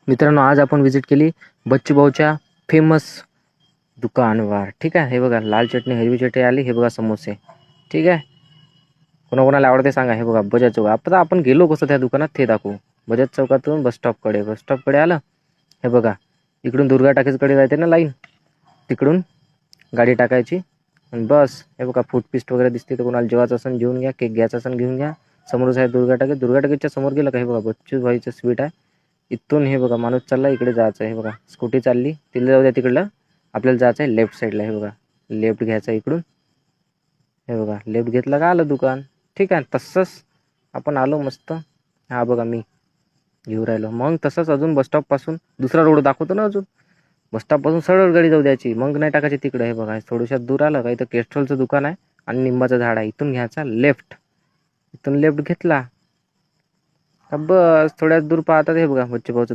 मित्रांनो, आज आपण विजिट केली बच्चू भाऊच्या फेमस दुकानवर. ठीक आहे, हे बघा लाल चटणी हिरवी चटणी आली, हे बघा समोसे. ठीक आहे, कोणाकोणाला आवडते सांगा. हे बघा बजाज चौक. आता आपण गेलो कसं त्या दुकानात ते दाखवू. बजाज चौकातून बस स्टॉपकडे आलं. हे बघा इकडून दुर्गा टाकीजकडे जायते ना लाईन, तिकडून गाडी टाकायची आणि बस. हे बघा फूटपिस्ट वगैरे दिसते, तर कोणाला जेवायचं असेल जेवून घ्या, केक घ्यायचा असेल घेऊन घ्या. समोरच आहे दुर्गा टाकीजच्या समोर गेलं का हे बघा बच्चू भाईचं स्वीट आहे. इथून हे बघा माणूस चालला, इकडे जायचं आहे. हे बघा स्कूटी चालली, तिला जाऊ द्या तिकडलं. आपल्याला जायचं आहे लेफ्ट साईडला. हे बघा लेफ्ट घ्यायचा इकडून. हे बघा लेफ्ट घेतला का आलं दुकान. ठीक आहे, तसंच आपण आलो मस्त. हा बघा मी घेऊ राहिलो. मग तसंच अजून बसस्टॉपपासून दुसरा रोड दाखवतो ना. अजून बसस्टॉपपासून सरळ गाडी जाऊ द्यायची, मग नाही टाकायची तिकडे. हे बघा थोडंसं दूर आलं का इथं केस्ट्रॉलचं दुकान आहे आणि निंबाचं झाड आहे. इथून घ्यायचा लेफ्ट. इथून लेफ्ट घेतला का बस थोड्याच दूर पाहतात हे बघा बच्चू भाऊचं